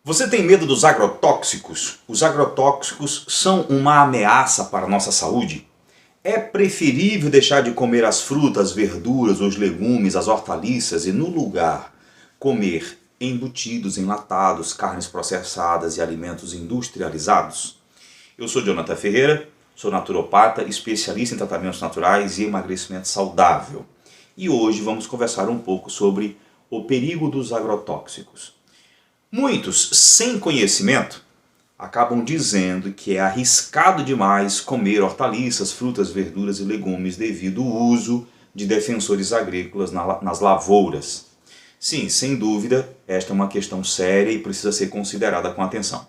Você tem medo dos agrotóxicos? Os agrotóxicos são uma ameaça para a nossa saúde? É preferível deixar de comer as frutas, verduras, os legumes, as hortaliças e, no lugar, comer embutidos, enlatados, carnes processadas e alimentos industrializados? Eu sou Jonathan Ferreira, sou naturopata, especialista em tratamentos naturais e emagrecimento saudável. E hoje vamos conversar um pouco sobre o perigo dos agrotóxicos. Muitos, sem conhecimento, acabam dizendo que é arriscado demais comer hortaliças, frutas, verduras e legumes devido ao uso de defensores agrícolas nas lavouras. Sim, sem dúvida, esta é uma questão séria e precisa ser considerada com atenção.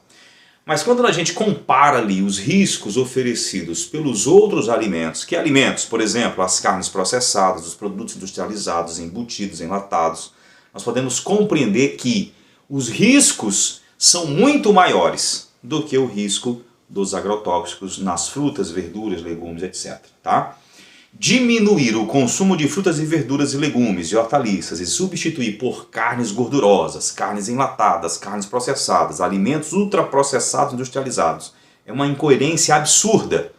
Mas quando a gente compara ali os riscos oferecidos pelos outros alimentos, que alimentos, por exemplo, as carnes processadas, os produtos industrializados, embutidos, enlatados, nós podemos compreender que os riscos são muito maiores do que o risco dos agrotóxicos nas frutas, verduras, legumes, etc. Tá? Diminuir o consumo de frutas e verduras e legumes e hortaliças e substituir por carnes gordurosas, carnes enlatadas, carnes processadas, alimentos ultraprocessados industrializados é uma incoerência absurda,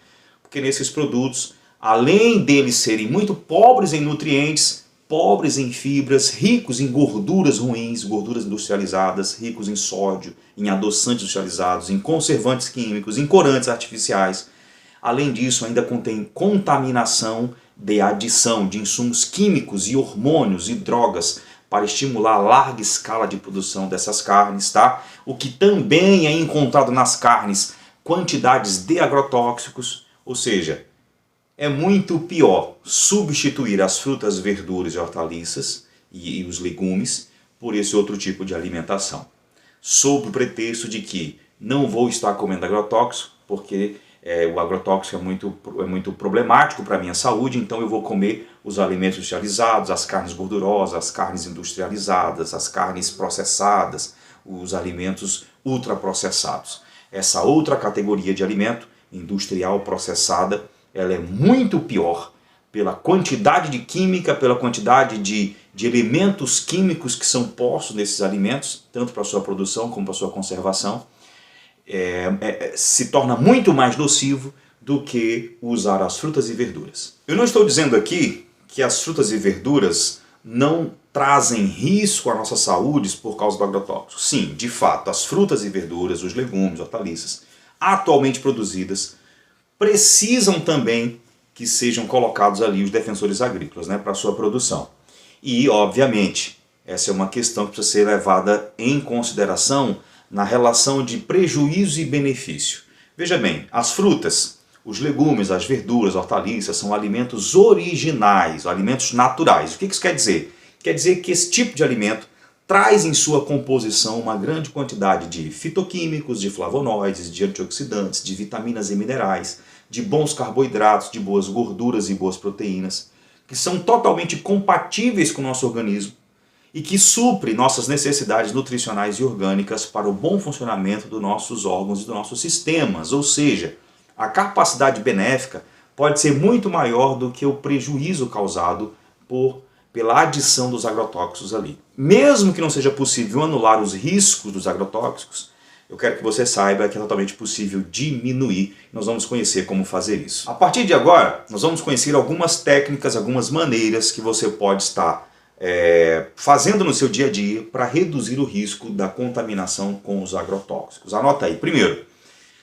porque nesses produtos, além deles serem muito pobres em nutrientes, pobres em fibras, ricos em gorduras ruins, gorduras industrializadas, ricos em sódio, em adoçantes industrializados, em conservantes químicos, em corantes artificiais. Além disso, ainda contém contaminação de adição de insumos químicos e hormônios e drogas para estimular a larga escala de produção dessas carnes, tá? O que também é encontrado nas carnes, quantidades de agrotóxicos, ou seja, é muito pior substituir as frutas, verduras e hortaliças e os legumes por esse outro tipo de alimentação. Sob o pretexto de que não vou estar comendo agrotóxico, porque o agrotóxico é muito problemático para a minha saúde, então eu vou comer os alimentos industrializados, as carnes gordurosas, as carnes industrializadas, as carnes processadas, os alimentos ultraprocessados. Essa outra categoria de alimento, industrial processada, ela é muito pior pela quantidade de química, pela quantidade de elementos químicos que são postos nesses alimentos, tanto para a sua produção como para a sua conservação. Se torna muito mais nocivo do que usar as frutas e verduras. Eu não estou dizendo aqui que as frutas e verduras não trazem risco à nossa saúde por causa do agrotóxico. Sim, de fato, as frutas e verduras, os legumes, hortaliças, atualmente produzidas, precisam também que sejam colocados ali os defensores agrícolas, né, para a sua produção. E, obviamente, essa é uma questão que precisa ser levada em consideração na relação de prejuízo e benefício. Veja bem, as frutas, os legumes, as verduras, hortaliças são alimentos originais, alimentos naturais. O que isso quer dizer? Quer dizer que esse tipo de alimento traz em sua composição uma grande quantidade de fitoquímicos, de flavonoides, de antioxidantes, de vitaminas e minerais, de bons carboidratos, de boas gorduras e boas proteínas, que são totalmente compatíveis com o nosso organismo e que supre nossas necessidades nutricionais e orgânicas para o bom funcionamento dos nossos órgãos e dos nossos sistemas. Ou seja, a capacidade benéfica pode ser muito maior do que o prejuízo causado pela adição dos agrotóxicos ali. Mesmo que não seja possível anular os riscos dos agrotóxicos, eu quero que você saiba que é totalmente possível diminuir. Nós vamos conhecer como fazer isso. A partir de agora, nós vamos conhecer algumas técnicas, algumas maneiras que você pode estar fazendo no seu dia a dia para reduzir o risco da contaminação com os agrotóxicos. Anota aí. Primeiro,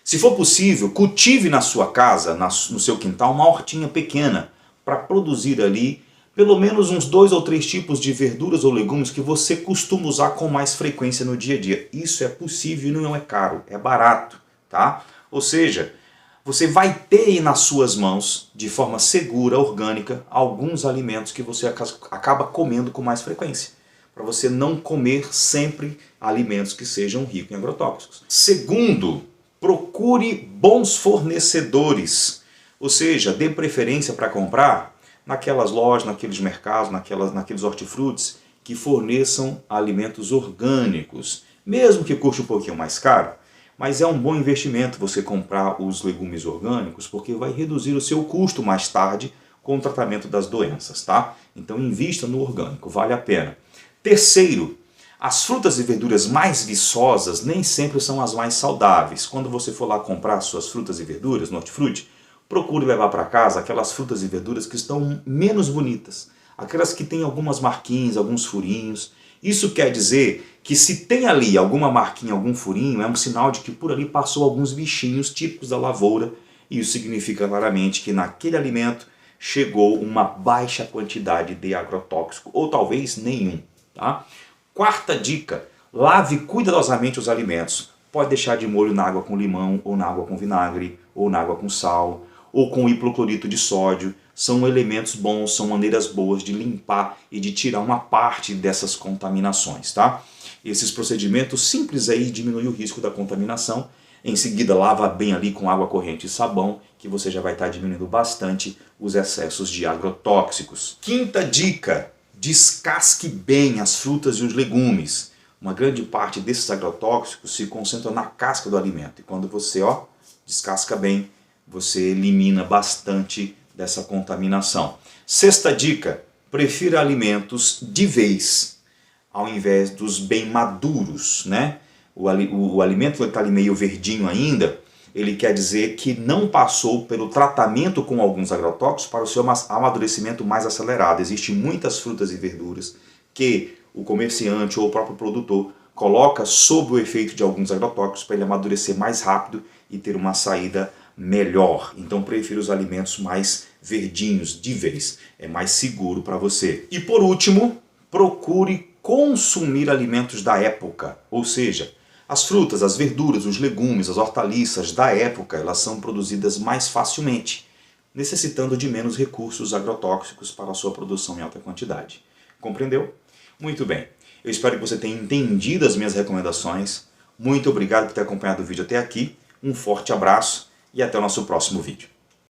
se for possível, cultive na sua casa, no seu quintal, uma hortinha pequena para produzir ali pelo menos uns 2 ou 3 tipos de verduras ou legumes que você costuma usar com mais frequência no dia a dia. Isso é possível e não é caro, é barato, tá? Ou seja, você vai ter aí nas suas mãos, de forma segura, orgânica, alguns alimentos que você acaba comendo com mais frequência, para você não comer sempre alimentos que sejam ricos em agrotóxicos. Segundo, procure bons fornecedores, ou seja, dê preferência para comprar naquelas lojas, naqueles mercados, naqueles hortifrutis que forneçam alimentos orgânicos, mesmo que custe um pouquinho mais caro, mas é um bom investimento você comprar os legumes orgânicos, porque vai reduzir o seu custo mais tarde com o tratamento das doenças, tá? Então invista no orgânico, vale a pena. Terceiro, As frutas e verduras mais viçosas nem sempre são as mais saudáveis. Quando você for lá comprar suas frutas e verduras no hortifruti, procure levar para casa aquelas frutas e verduras que estão menos bonitas. Aquelas que têm algumas marquinhas, alguns furinhos. Isso quer dizer que se tem ali alguma marquinha, algum furinho, é um sinal de que por ali passou alguns bichinhos típicos da lavoura. E isso significa claramente que naquele alimento chegou uma baixa quantidade de agrotóxico, ou talvez nenhum. Tá? Quarta dica, lave cuidadosamente os alimentos. Pode deixar de molho na água com limão, ou na água com vinagre, ou na água com sal, ou com hipoclorito de sódio. São elementos bons, são maneiras boas de limpar e de tirar uma parte dessas contaminações. Tá? Esses procedimentos simples aí diminuem o risco da contaminação. Em seguida, lava bem ali com água corrente e sabão, que você já vai estar diminuindo bastante os excessos de agrotóxicos. Quinta dica, descasque bem as frutas e os legumes. Uma grande parte desses agrotóxicos se concentra na casca do alimento. E quando você descasca bem, você elimina bastante dessa contaminação. Sexta dica, prefira alimentos de vez, ao invés dos bem maduros, né? O alimento que está ali meio verdinho ainda, ele quer dizer que não passou pelo tratamento com alguns agrotóxicos para o seu amadurecimento mais acelerado. Existem muitas frutas e verduras que o comerciante ou o próprio produtor coloca sob o efeito de alguns agrotóxicos para ele amadurecer mais rápido e ter uma saída melhor. Então prefira os alimentos mais verdinhos de vez, é mais seguro para você. E por último, procure consumir alimentos da época, ou seja, as frutas, as verduras, os legumes, as hortaliças da época, elas são produzidas mais facilmente, necessitando de menos recursos agrotóxicos para a sua produção em alta quantidade. Compreendeu? Muito bem. Eu espero que você tenha entendido as minhas recomendações. Muito obrigado por ter acompanhado o vídeo até aqui. Um forte abraço e até o nosso próximo vídeo.